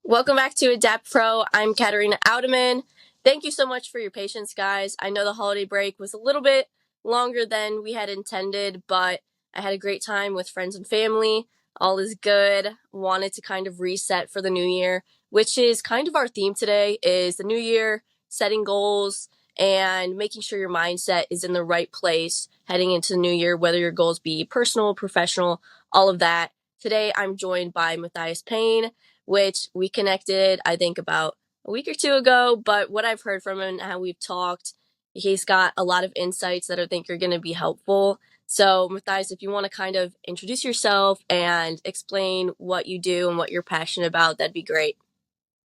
Welcome back to Adapt Pro. I'm Katarina Oudeman. Thank you so much for your patience, guys. I know the holiday break was a little bit longer than we had intended, but I had a great time with friends and family. All is good. Wanted to kind of reset for the new year, which is kind of our theme today, is the new year, setting goals, and making sure your mindset is in the right place heading into the new year, whether your goals be personal, professional, all of that. Today, I'm joined by Matthias Payne, which we connected, I think, about a week or two ago. But what I've heard from him and how we've talked, he's got a lot of insights that I think are going to be helpful. So, Matthias, if you want to kind of introduce yourself and explain what you do and what you're passionate about, that'd be great.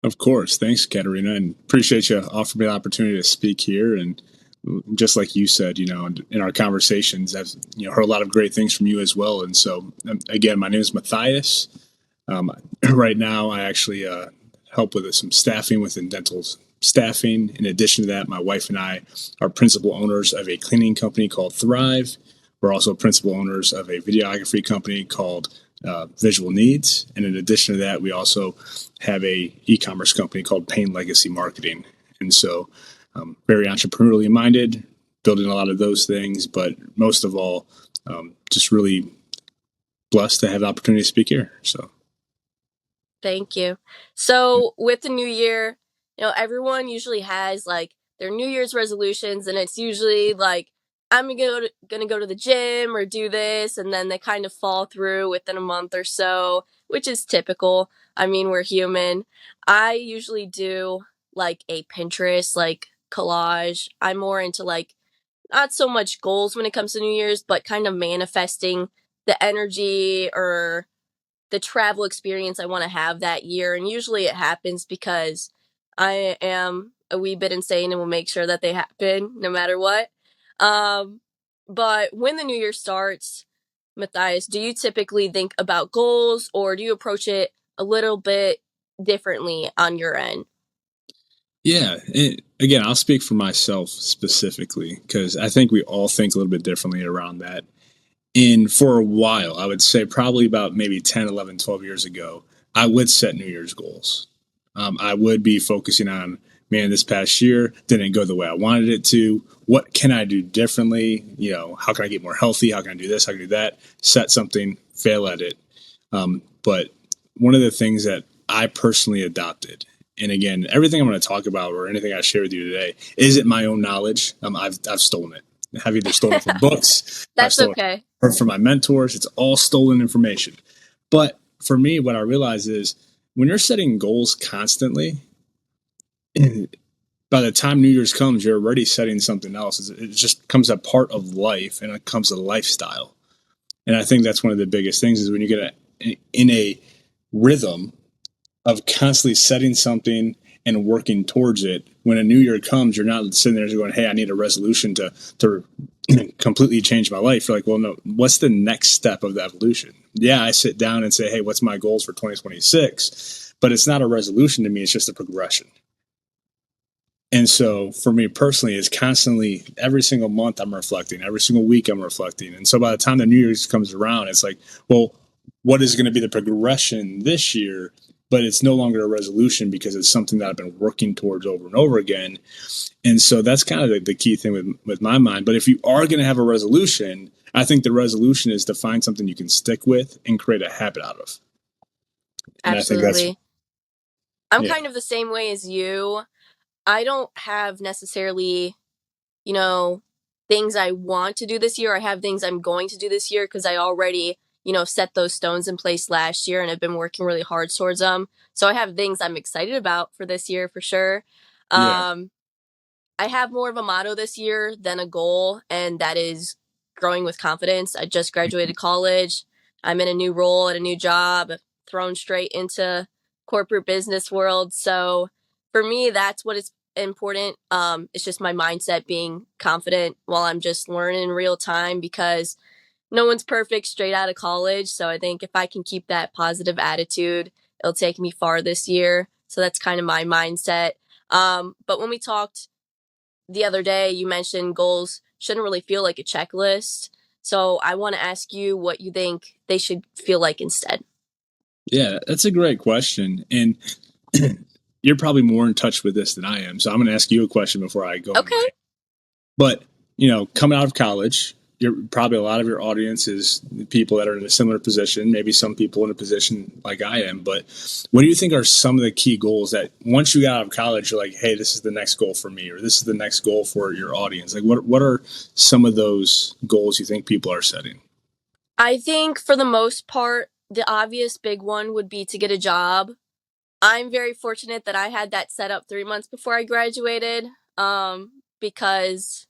Of course. Thanks, Katarina, and appreciate you offering me the opportunity to speak here. And just like you said, in our conversations, I've heard a lot of great things from you as well. And so, again, my name is Matthias. Um, right now, I actually help with some staffing within dental staffing. In addition to that, my wife and I are principal owners of a cleaning company called Thrive. We're also principal owners of a videography company called Visual Needs. And in addition to that, we also have a e-commerce company called Payne Legacy Marketing. And so very entrepreneurially minded, building a lot of those things, but most of all, just really blessed to have the opportunity to speak here. So Thank you. So, with the new year, everyone usually has like their New Year's resolutions, and it's usually like, I'm gonna go to the gym or do this, and then they kind of fall through within a month or so, which is typical. I mean, we're human. I usually do like a Pinterest like collage. I'm more into like not so much goals when it comes to New Year's, but kind of manifesting the energy or the travel experience I want to have that year. And usually it happens because I am a wee bit insane and will make sure that they happen no matter what. Um, but when the new year starts, Matthias, do you typically think about goals or do you approach it a little bit differently on your end? yeah, again, I'll speak for myself specifically because I think we all think a little bit differently around that. And for a while, I would say probably about maybe 10, 11, 12 years ago, I would set New Year's goals. I would be focusing on, man, this past year didn't go the way I wanted it to. What can I do differently? How can I get more healthy? How can I do this? How can I do that? Set something, fail at it. But one of the things that I personally adopted, and again, everything I'm going to talk about or anything I share with you today isn't my own knowledge. I've stolen it. I've either stolen it from books, I've That's stolen okay. it from my mentors. It's all stolen information. But for me, what I realize is when you're setting goals constantly, by the time New Year's comes, you're already setting something else. It just becomes a part of life and it comes a lifestyle. And I think that's one of the biggest things is when you get in a rhythm of constantly setting something and working towards it. When a new year comes, you're not sitting there going, "Hey, I need a resolution to completely change my life." You're like, "Well, no. What's the next step of the evolution?" Yeah, I sit down and say, "Hey, what's my goals for 2026?" But it's not a resolution to me; it's just a progression. And so for me personally, it's constantly every single month I'm reflecting, every single week I'm reflecting. And so by the time the New Year's comes around, it's like, well, what is going to be the progression this year? But it's no longer a resolution because it's something that I've been working towards over and over again. And so that's kind of the key thing with my mind. But if you are going to have a resolution, I think the resolution is to find something you can stick with and create a habit out of. And I think that's, Absolutely. I'm yeah, kind of the same way as you. I don't have necessarily, you know, things I want to do this year. I have things I'm going to do this year because I already, set those stones in place last year and have been working really hard towards them. So I have things I'm excited about for this year for sure. yeah, Um, I have more of a motto this year than a goal, and that is growing with confidence. I just graduated college. I'm in a new role at a new job, thrown straight into corporate business world. So for me, that's what is important. It's just my mindset being confident while I'm just learning in real time because no one's perfect straight out of college. So I think if I can keep that positive attitude, it'll take me far this year. So that's kind of my mindset. But when we talked the other day, you mentioned goals shouldn't really feel like a checklist. So I want to ask you what you think they should feel like instead. yeah, that's a great question. And You're probably more in touch with this than I am. So I'm going to ask you a question before I go into Okay. mine. But, coming out of college, you're probably a lot of your audience is people that are in a similar position, maybe some people in a position like I am. But what do you think are some of the key goals that once you got out of college, you're like, hey, this is the next goal for me, or this is the next goal for your audience? Like, what are some of those goals you think people are setting? I think for the most part, the obvious big one would be to get a job. I'm very fortunate that I had that set up 3 months before I graduated, because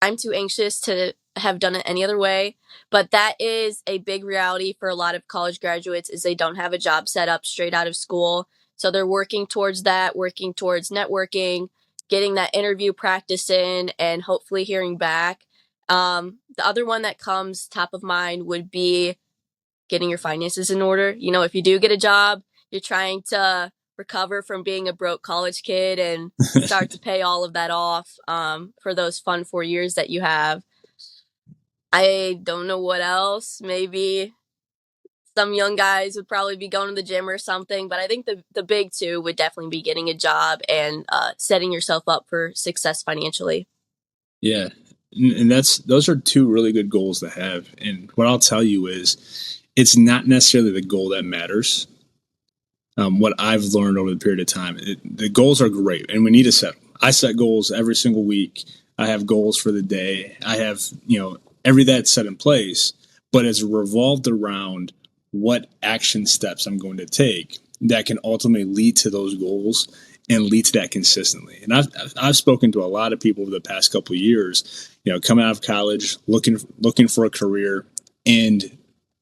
I'm too anxious to have done it any other way. But that is a big reality for a lot of college graduates is they don't have a job set up straight out of school. So they're working towards that, working towards networking, getting that interview practice in, and hopefully hearing back. The other one that comes top of mind would be getting your finances in order. If you do get a job, you're trying to recover from being a broke college kid and start to pay all of that off, for those fun 4 years that you have. I don't know what else. Maybe some young guys would probably be going to the gym or something, but I think the big two would definitely be getting a job and setting yourself up for success financially. Yeah. And those are two really good goals to have. And what I'll tell you is it's not necessarily the goal that matters. What I've learned over the period of time, the goals are great and we need to set them. I set goals every single week. I have goals for the day. I have, every that's set in place, but it's revolved around what action steps I'm going to take that can ultimately lead to those goals and lead to that consistently. And I've spoken to a lot of people over the past couple of years, coming out of college, looking for a career, and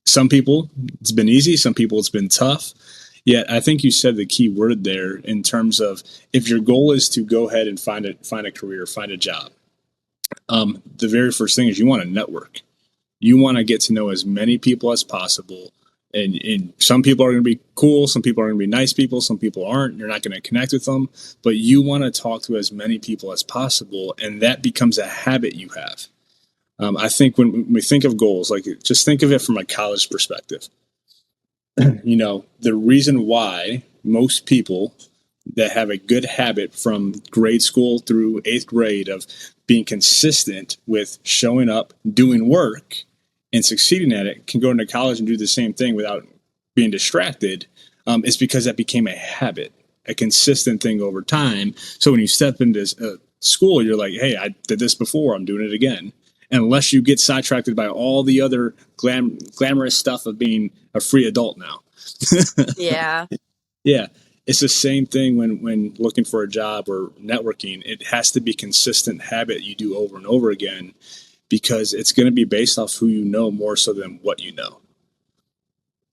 some people it's been easy, some people it's been tough. Yet I think you said the key word there in terms of if your goal is to go ahead and find a career, find a job. The very first thing is you want to network. You want to get to know as many people as possible. And some people are going to be cool. Some people are going to be nice people. Some people aren't. You're not going to connect with them. But you want to talk to as many people as possible. And that becomes a habit you have. I think when we think of goals, like just think of it from a college perspective. The reason why most people that have a good habit from grade school through eighth grade of being consistent with showing up, doing work, and succeeding at it can go into college and do the same thing without being distracted, is because that became a habit, a consistent thing over time. So when you step into school, you're like, hey, I did this before, I'm doing it again. Unless you get sidetracked by all the other glamorous stuff of being a free adult now. Yeah. Yeah, it's the same thing when looking for a job or networking. It has to be a consistent habit you do over and over again because it's going to be based off who you know more so than what you know.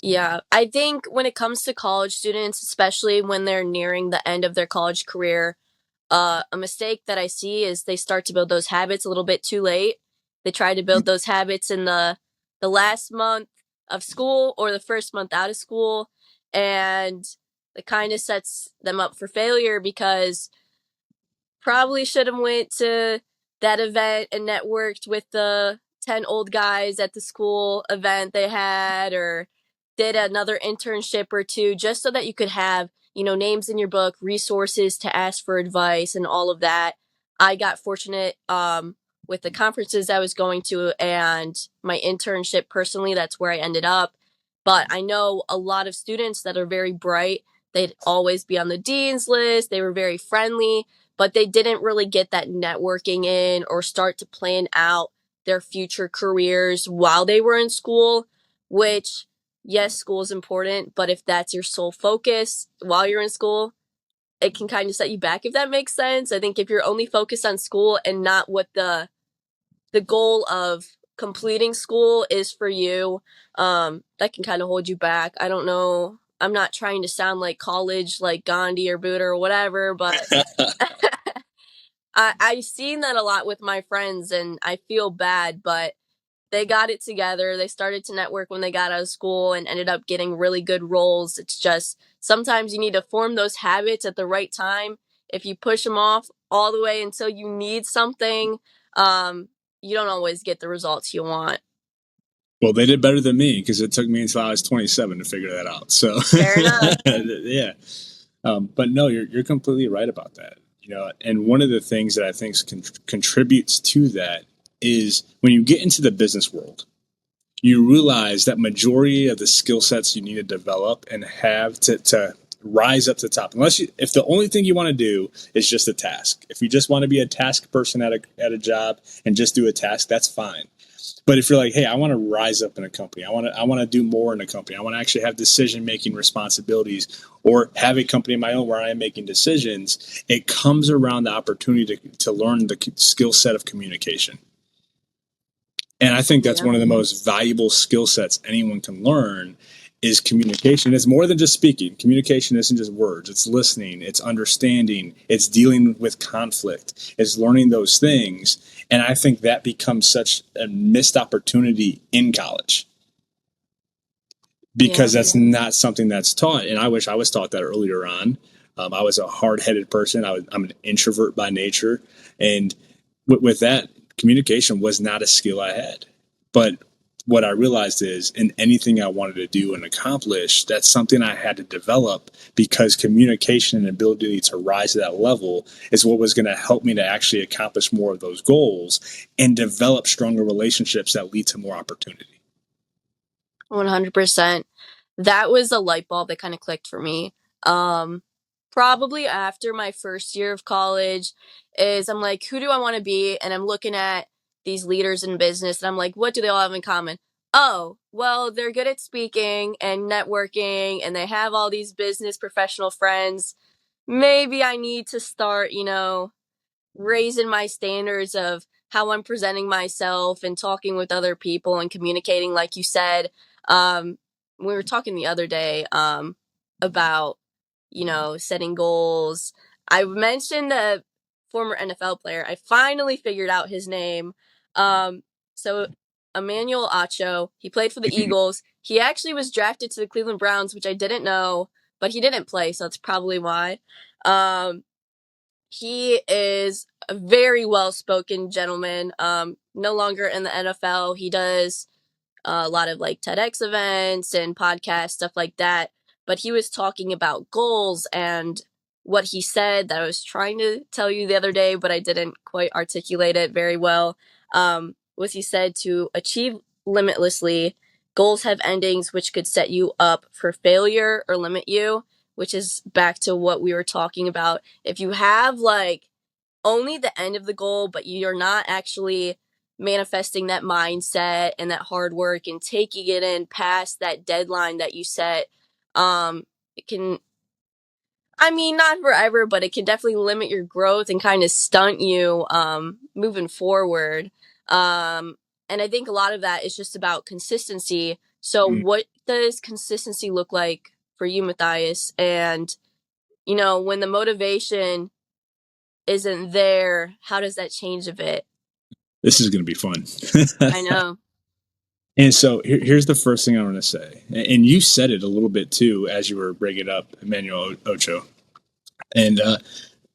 Yeah. I think when it comes to college students, especially when they're nearing the end of their college career, a mistake that I see is they start to build those habits a little bit too late. They try to build those habits in the last month of school or the first month out of school, and it kind of sets them up for failure because probably should have went to that event and networked with the 10 old guys at the school event they had, or did another internship or two just so that you could have, names in your book, resources to ask for advice and all of that. I got fortunate, with the conferences I was going to and my internship personally. That's where I ended up. But I know a lot of students that are very bright. They'd always be on the dean's list. They were very friendly, but they didn't really get that networking in or start to plan out their future careers while they were in school, which, yes, school is important, but if that's your sole focus while you're in school, it can kind of set you back, if that makes sense. I think if you're only focused on school and not what the goal of completing school is for you, that can kind of hold you back. I don't know. I'm not trying to sound like college, like Gandhi or Buddha or whatever, but I've seen that a lot with my friends and I feel bad, but they got it together. They started to network when they got out of school and ended up getting really good roles. It's just sometimes you need to form those habits at the right time. If you push them off all the way until you need something, you don't always get the results you want. Well, they did better than me because it took me until I was 27 to figure that out. So, Fair enough. yeah. But no, you're completely right about that. And one of the things that I think contributes to that is when you get into the business world, you realize that majority of the skill sets you need to develop and have to rise up to the top. If the only thing you want to do is just a task, if you just want to be a task person at a job and just do a task, that's fine. But if you're like, hey, I want to rise up in a company, I want to do more in a company, I want to actually have decision making responsibilities, or have a company of my own where I am making decisions, it comes around the opportunity to learn the skill set of communication. And I think that's Yeah. one of the most valuable skill sets anyone can learn is communication. It's more than just speaking. Communication isn't just words. It's listening, it's understanding, it's dealing with conflict, it's learning those things. And I think that becomes such a missed opportunity in college because Yeah. that's not something that's taught. And I wish I was taught that earlier on. I was a hard-headed person. I'm an introvert by nature. And with that, communication was not a skill I had. But what I realized is in anything I wanted to do and accomplish, that's something I had to develop because communication and ability to rise to that level is what was going to help me to actually accomplish more of those goals and develop stronger relationships that lead to more opportunity. 100%. That was a light bulb that kind of clicked for me. Um, Probably after my first year of college is I'm like, who do I want to be? And I'm looking at these leaders in business and I'm like, what do they all have in common? Oh, well, they're good at speaking and networking and they have all these business professional friends. Maybe I need to start, raising my standards of how I'm presenting myself and talking with other people and communicating, like you said. We were talking the other day about, setting goals. I mentioned a former NFL player. I finally figured out his name. So Emmanuel Acho, he played for the Eagles. He actually was drafted to the Cleveland Browns, which I didn't know, but he didn't play, so that's probably why. Um, he is a very well spoken gentleman. No longer in the NFL. He does a lot of like TEDx events and podcasts, stuff like that. But he was talking about goals and what he said that I was trying to tell you the other day, but I didn't quite articulate it very well. Was he said to achieve limitlessly, goals have endings which could set you up for failure or limit you, which is back to what we were talking about. If you have like only the end of the goal, but you're not actually manifesting that mindset and that hard work and taking it in past that deadline that you set, it can, I mean, not forever, but it can definitely limit your growth and kind of stunt you moving forward. And I think a lot of that is just about consistency. So, what does consistency look like for you, Matthias? And, when the motivation isn't there, how does that change a bit? This is going to be fun. I know. And so here's the first thing I want to say. And you said it a little bit too as you were bringing up Emmanuel Ocho. And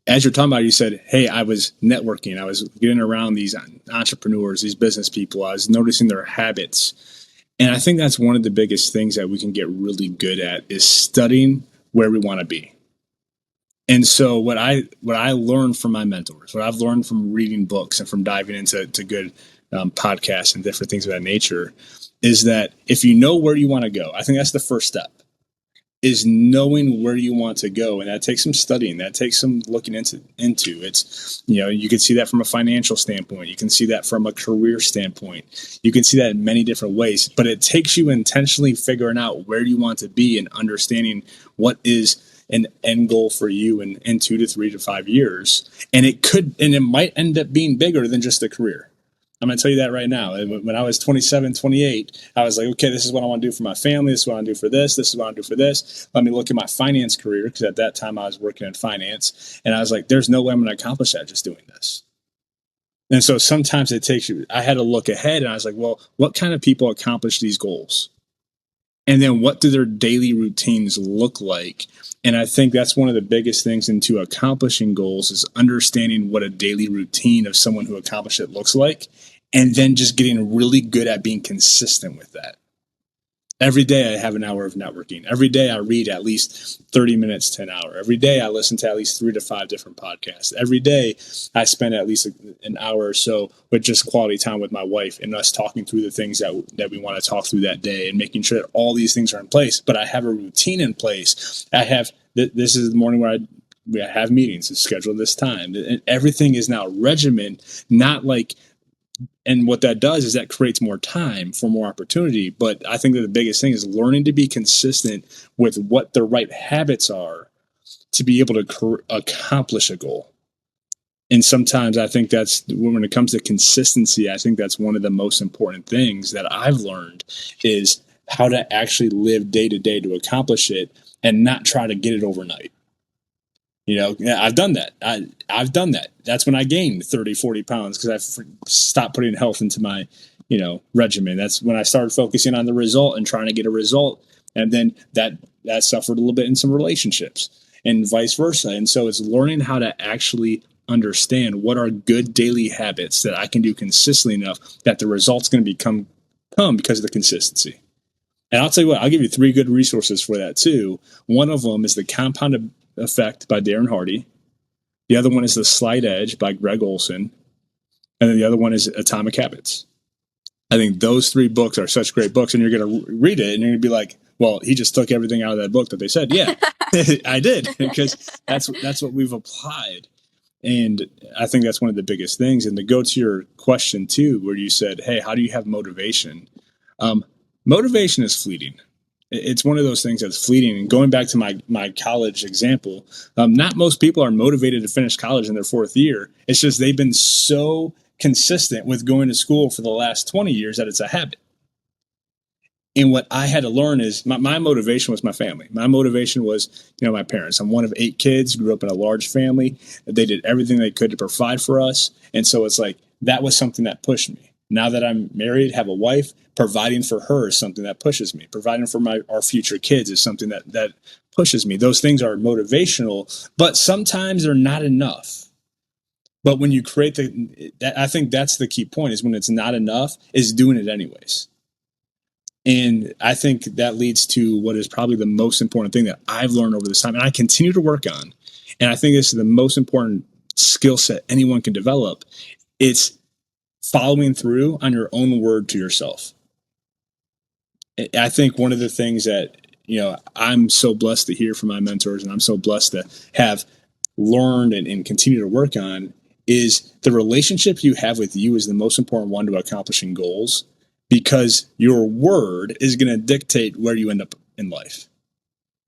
as you're talking about it, you said, hey, I was networking. I was getting around these entrepreneurs, these business people. I was noticing their habits. And I think that's one of the biggest things that we can get really good at is studying where we want to be. And so what I learned from my mentors, what I've learned from reading books and from diving into good podcasts and different things of that nature, is that if you know where you want to go, I think that's the first step, is knowing where you want to go. And that takes some studying, that takes some looking into it's, you can see that from a financial standpoint, you can see that from a career standpoint, you can see that in many different ways, but it takes you intentionally figuring out where you want to be and understanding what is an end goal for you in 2 to 3 to 5 years. And it might end up being bigger than just a career. I'm going to tell you that right now. When I was 27, 28, I was like, okay, this is what I want to do for my family. This is what I want to do for this. This is what I want to do for this. Let me look at my finance career, because at that time I was working in finance. And I was like, there's no way I'm going to accomplish that just doing this. And so sometimes I had to look ahead, and I was like, well, what kind of people accomplish these goals? And then what do their daily routines look like? And I think that's one of the biggest things into accomplishing goals is understanding what a daily routine of someone who accomplished it looks like, and then just getting really good at being consistent with that. Every day I have an hour of networking. Every day I read at least 30 minutes to an hour. Every day I listen to at least 3 to 5 different podcasts. Every day I spend at least an hour or so with just quality time with my wife and us talking through the things that we want to talk through that day and making sure that all these things are in place. But I have a routine in place. This is the morning where we have meetings. It's scheduled this time. And everything is now regimented, not like, and what that does is that creates more time for more opportunity. But I think that the biggest thing is learning to be consistent with what the right habits are to be able to accomplish a goal. And sometimes I think that's when it comes to consistency, I think that's one of the most important things that I've learned is how to actually live day to day to accomplish it and not try to get it overnight. I've done that. I've done that. That's when I gained 30, 40 pounds because I stopped putting health into my, regimen. That's when I started focusing on the result and trying to get a result. And then that suffered a little bit in some relationships and vice versa. And so it's learning how to actually understand what are good daily habits that I can do consistently enough that the result's going to come because of the consistency. And I'll tell you what, I'll give you 3 good resources for that too. One of them is the Compound Effect by Darren Hardy. The other one is The Slight Edge by Greg Olson. And then the other one is Atomic Habits. I think those 3 books are such great books, and you're going to read it and you're going to be like, well, he just took everything out of that book that they said. Yeah, I did, because that's what we've applied. And I think that's one of the biggest things. And to go to your question too, where you said, hey, how do you have motivation? Motivation is fleeting. It's one of those things that's fleeting. And going back to my college example, not most people are motivated to finish college in their 4th year. It's just they've been so consistent with going to school for the last 20 years that it's a habit. And what I had to learn is my motivation was my family. My motivation was, my parents. I'm one of 8 kids, grew up in a large family. They did everything they could to provide for us. And so it's like, that was something that pushed me. Now that I'm married, have a wife, providing for her is something that pushes me. Providing for our future kids is something that pushes me. Those things are motivational, but sometimes they're not enough. But when you create I think that's the key point, is when it's not enough, is doing it anyways. And I think that leads to what is probably the most important thing that I've learned over this time, and I continue to work on. And I think this is the most important skill set anyone can develop. It's following through on your own word to yourself. I think one of the things that, I'm so blessed to hear from my mentors, and I'm so blessed to have learned and continue to work on, is the relationship you have with you is the most important one to accomplishing goals, because your word is going to dictate where you end up in life.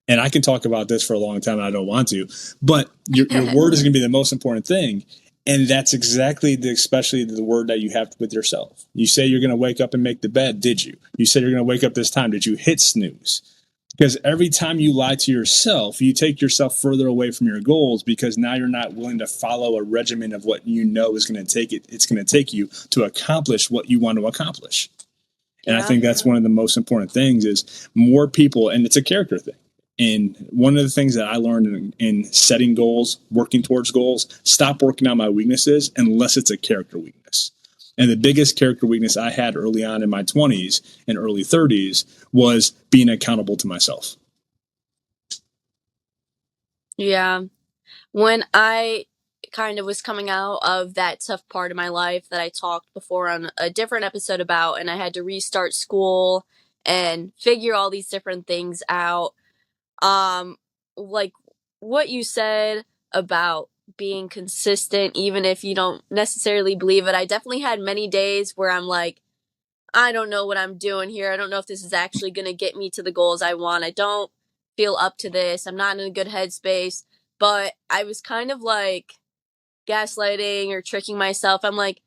And I can talk about this for a long time, and I don't want to, but your word is going to be the most important thing. And that's exactly especially the word that you have with yourself. You say you're going to wake up and make the bed. Did you? You said you're going to wake up this time. Did you hit snooze? Because every time you lie to yourself, you take yourself further away from your goals, because now you're not willing to follow a regimen of what you know is going to take it. It's going to take you to accomplish what you want to accomplish. And I think that's one of the most important things, is more people, and it's a character thing. And one of the things that I learned in setting goals, working towards goals, stop working on my weaknesses unless it's a character weakness. And the biggest character weakness I had early on in my 20s and early 30s was being accountable to myself. Yeah. When I kind of was coming out of that tough part of my life that I talked before on a different episode about, and I had to restart school and figure all these different things out, like what you said about being consistent, even if you don't necessarily believe it, I definitely had many days where I'm like, I don't know what I'm doing here. I don't know if this is actually going to get me to the goals I want. I don't feel up to this. I'm not in a good headspace. But I was kind of like gaslighting or tricking myself. I'm like,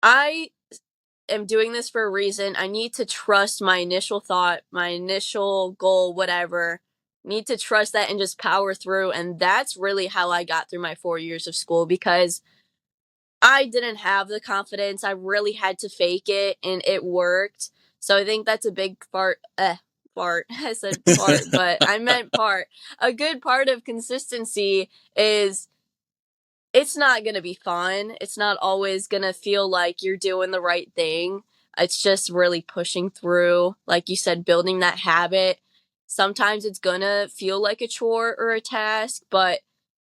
I am doing this for a reason. I need to trust my initial thought, my initial goal, whatever. Need to trust that and just power through. And that's really how I got through my 4 years of school, because I didn't have the confidence. I really had to fake it, and it worked. So I think that's a big part. I said part, but I meant part. A good part of consistency is it's not going to be fun. It's not always going to feel like you're doing the right thing, It's just really pushing through, like you said, building that habit. Sometimes it's gonna feel like a chore or a task, but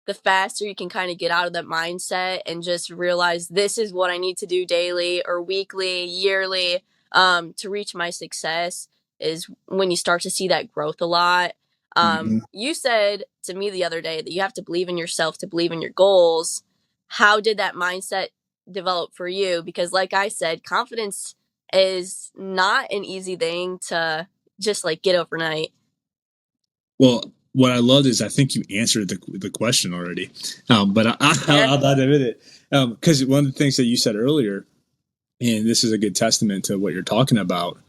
the faster you can kind of get out of that mindset and just realize this is what I need to do daily or weekly, yearly, to reach my success, is when you start to see that growth a lot. Mm-hmm. You said to me the other day that you have to believe in yourself to believe in your goals. How did that mindset develop for you? Because, like I said, confidence is not an easy thing to just like get overnight. Well, what I loved is I think you answered the question already, but Yeah. I'll dive into it because one of the things that you said earlier, and this is a good testament to what you're talking about,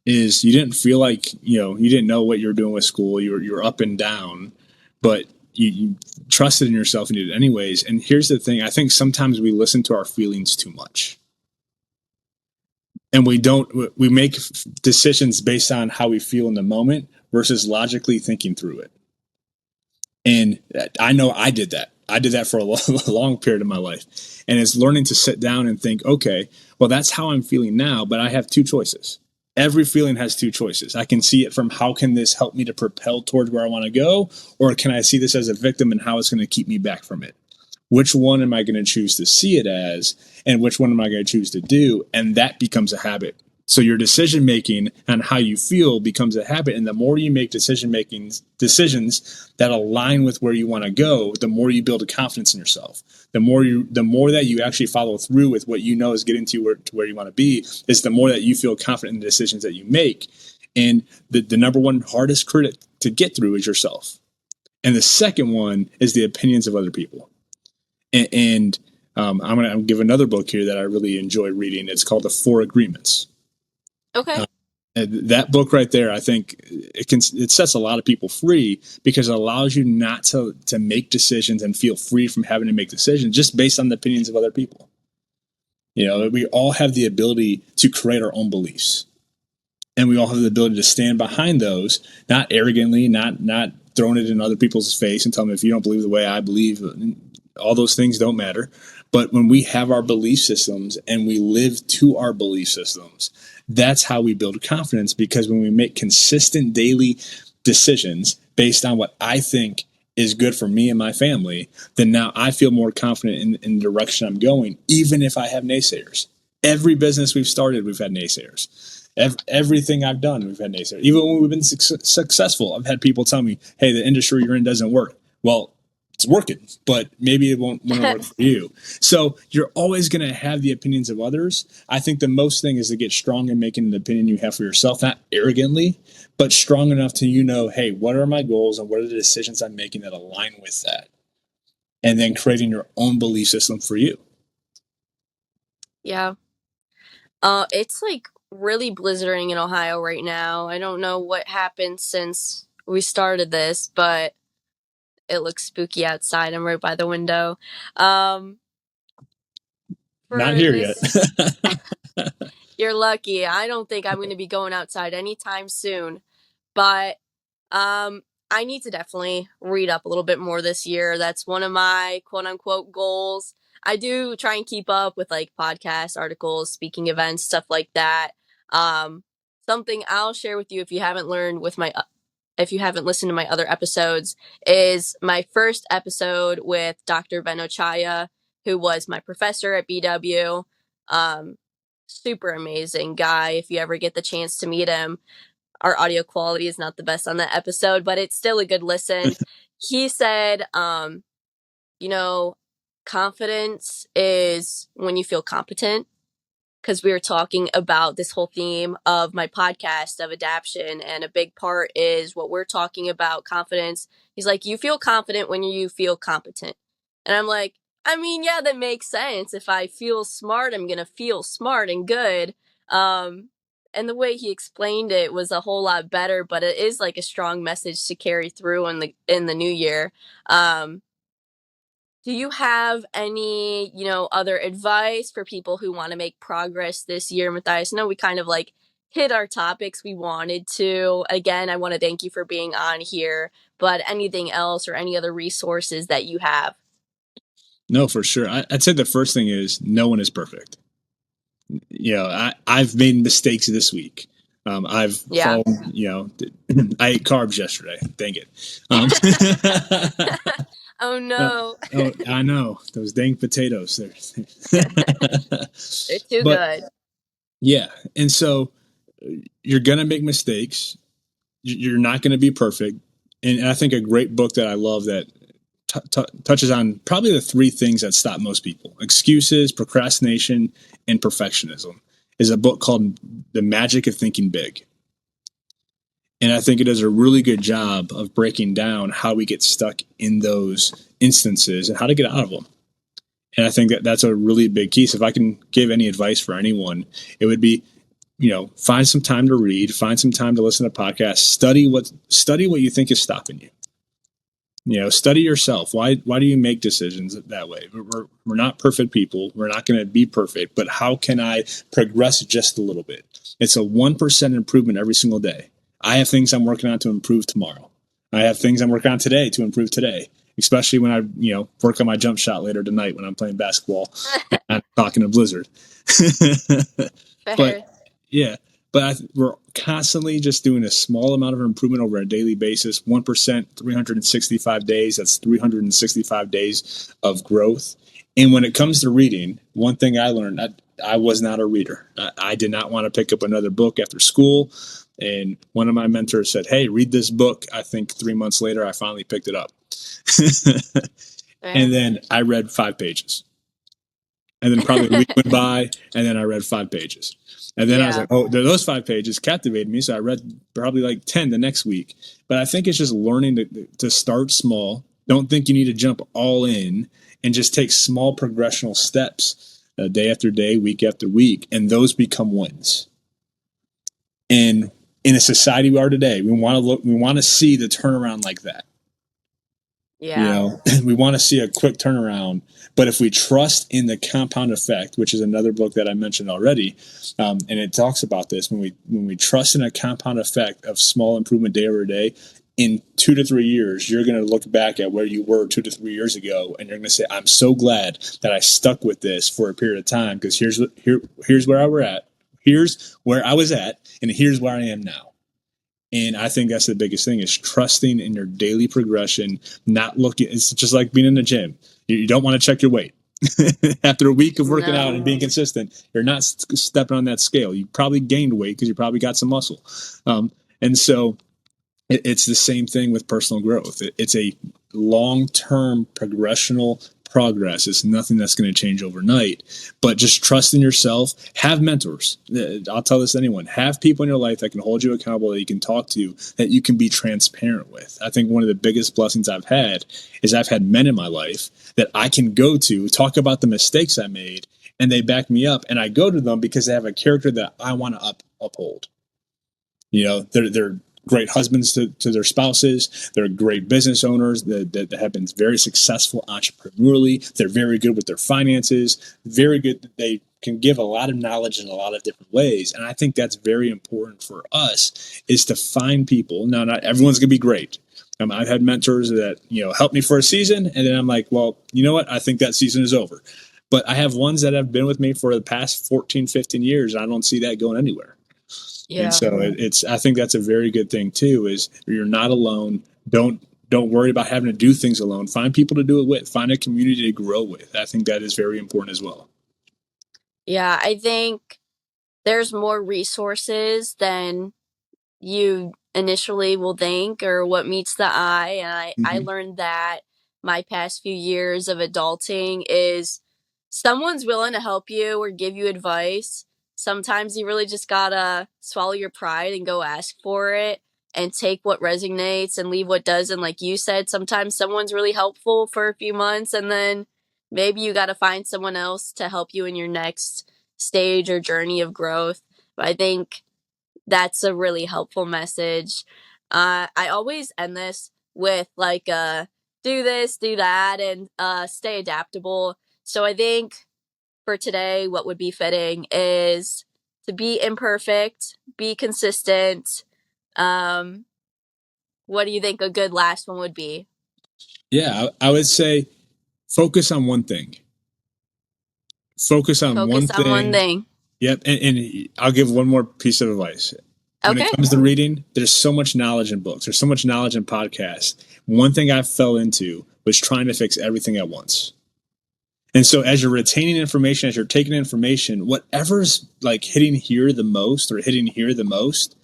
is you didn't feel like you didn't know what you were doing with school. You were up and down, but you trusted in yourself and did it anyways. And here's the thing: I think sometimes we listen to our feelings too much, and we make decisions based on how we feel in the moment versus logically thinking through it. And I know I did that. I did that for a long period of my life. And it's learning to sit down and think, okay, well, that's how I'm feeling now, but I have two choices. Every feeling has two choices. I can see it from how can this help me to propel towards where I want to go, or can I see this as a victim and how it's going to keep me back from it? Which one am I going to choose to see it as, and which one am I going to choose to do? And that becomes a habit. So your decision making and how you feel becomes a habit. And the more you make decisions that align with where you want to go, the more you build a confidence in yourself. The more that you actually follow through with what you know is getting to where you want to be, is the more that you feel confident in the decisions that you make. And the number one hardest critic to get through is yourself. And the second one is the opinions of other people. And I'm going to give another book here that I really enjoy reading. It's called The Four Agreements. Okay. Uh, that book right there, I think it sets a lot of people free because it allows you not to make decisions and feel free from having to make decisions just based on the opinions of other people. We all have the ability to create our own beliefs, and we all have the ability to stand behind those, not arrogantly, not throwing it in other people's face and telling them if you don't believe the way I believe, all those things don't matter. But when we have our belief systems and we live to our belief systems, that's how we build confidence, because when we make consistent daily decisions based on what I think is good for me and my family, then now I feel more confident in the direction I'm going, even if I have naysayers. Every business we've started, we've had naysayers. Everything I've done, we've had naysayers. Even when we've been successful, I've had people tell me, hey, the industry you're in doesn't work. Well, it's working, but maybe it won't work for you. So you're always going to have the opinions of others. I think the most thing is to get strong in making an opinion you have for yourself, not arrogantly, but strong enough to, hey, what are my goals and what are the decisions I'm making that align with that? And then creating your own belief system for you. Yeah. It's like really blizzarding in Ohio right now. I don't know what happened since we started this, but it looks spooky outside. I'm right by the window. Um, Not for here yet. this, you're lucky. I don't think I'm going to be going outside anytime soon, but I need to definitely read up a little bit more this year. That's one of my quote unquote goals. I do try and keep up with like podcasts, articles, speaking events, stuff like that. Um, Something I'll share with you if you haven't listened to my other episodes, is my first episode with Dr. Ben Ochaya, who was my professor at BW. Um, Super amazing guy. If you ever get the chance to meet him, our audio quality is not the best on that episode, but it's still a good listen. He said, you know, confidence is when you feel competent, because we were talking about this whole theme of my podcast of adaption, and a big part is what we're talking about, confidence. He's like, you feel confident when you feel competent. And I'm like, I mean, yeah, that makes sense. If I feel smart, I'm gonna feel smart and good. um and the way he explained it was a whole lot better, but it is like a strong message to carry through in the new year. Do you have any, other advice for people who want to make progress this year, Matthias? No, we kind of like hit our topics we wanted to. Again, I want to thank you for being on here, but anything else or any other resources that you have? No, for sure. I'd say the first thing is no one is perfect. I've made mistakes this week. I've Yeah. fallen, I ate carbs yesterday. Dang it. Um, Oh no. oh, I know those dang potatoes. They're too But good. yeah, and so you're gonna make mistakes. You're not gonna be perfect. And I think a great book that I love that touches on probably the three things that stop most people: excuses, procrastination, and perfectionism. Is a book called The Magic of Thinking Big. And I think it does a really good job of breaking down how we get stuck in those instances and how to get out of them. And I think that that's a really big key. So if I can give any advice for anyone, it would be, find some time to read, find some time to listen to podcasts, study what you think is stopping you. Study yourself. Why do you make decisions that way? We're not perfect people. We're not going to be perfect, but how can I progress just a little bit? It's a 1% improvement every single day. I have things I'm working on to improve tomorrow. I have things I'm working on today to improve today, especially when I, work on my jump shot later tonight when I'm playing basketball and I'm talking to Blizzard. But Fair. yeah, but we're constantly just doing a small amount of improvement over a daily basis. 1%, 365 days. That's 365 days of growth. And when it comes to reading, one thing I learned, I was not a reader. I did not want to pick up another book after school. And one of my mentors said, "Hey, read this book." I think 3 months later, I finally picked it up. And Fair. then I read 5 pages. And then probably a week went by, and then I read 5 pages. And then I was Yeah. like, oh, those 5 pages captivated me. So I read probably like 10 the next week. But I think it's just learning to start small. Don't think you need to jump all in, and just take small progressional steps day after day, week after week. And those become wins. And in a society we are today, we want to see the turnaround like that. Yeah. We want to see a quick turnaround. But if we trust in the compound effect, which is another book that I mentioned already, and it talks about this, when we trust in a compound effect of small improvement day over day, in 2 to 3 years, you're going to look back at where you were 2 to 3 years ago, and you're going to say, "I'm so glad that I stuck with this for a period of time, because here's where I were at, here's where I was at, and here's where I am now." And I think that's the biggest thing, is trusting in your daily progression, not looking. It's just like being in the gym. You don't want to check your weight. After a week of working out and No. being consistent, you're not stepping on that scale. You probably gained weight because you probably got some muscle. And so it's the same thing with personal growth. It's a long-term progressional progress. It's nothing that's going to change overnight, but just trust in yourself. Have mentors. I'll tell this to anyone: have people in your life that can hold you accountable, that you can talk to, that you can be transparent with. I think one of the biggest blessings I've had is I've had men in my life that I can go to, talk about the mistakes I made, and they back me up. And I go to them because they have a character that I want to uphold. They're great husbands to their spouses. They're great business owners that have been very successful entrepreneurially. They're very good with their finances, very good. They can give a lot of knowledge in a lot of different ways. And I think that's very important for us, is to find people. Now, not everyone's going to be great. I've had mentors that, helped me for a season, and then I'm like, well, you know what? I think that season is over. But I have ones that have been with me for the past 14, 15 years, and I don't see that going anywhere. And Yeah. so I think that's a very good thing too, is you're not alone. Don't worry about having to do things alone. Find people to do it with. Find a community to grow with. I think that is very important as well. Yeah. I think there's more resources than you initially will think or what meets the eye. And I Mm-hmm. learned that my past few years of adulting is someone's willing to help you or give you advice. Sometimes you really just gotta swallow your pride and go ask for it and take what resonates and leave what doesn't. Like you said, sometimes someone's really helpful for a few months, and then maybe you gotta find someone else to help you in your next stage or journey of growth. But I think that's a really helpful message. I always end this with like do this, do that, and stay adaptable. So I think for today, what would be fitting is to be imperfect, be consistent. Um, what do you think a good last one would be? Yeah, I would say focus on one thing. Focus on one Focus on one thing. thing. Yep. And I'll give one more piece of advice. When it Okay. comes to reading, there's so much knowledge in books. There's so much knowledge in podcasts. One thing I fell into was trying to fix everything at once. And so as you're retaining information, as you're taking information, whatever's like hitting here the most or hitting here the most,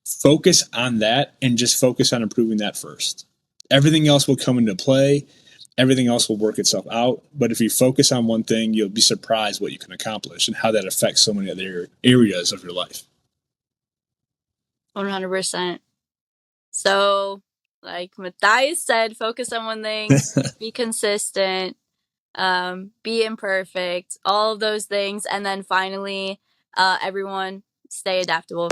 focus on that and just focus on improving that first. Everything else will come into play. Everything else will work itself out. But if you focus on one thing, you'll be surprised what you can accomplish and how that affects so many other areas of your life. 100%. So, like Matthias said, focus on one thing, be consistent, be imperfect, all of those things. And then finally, everyone stay adaptable.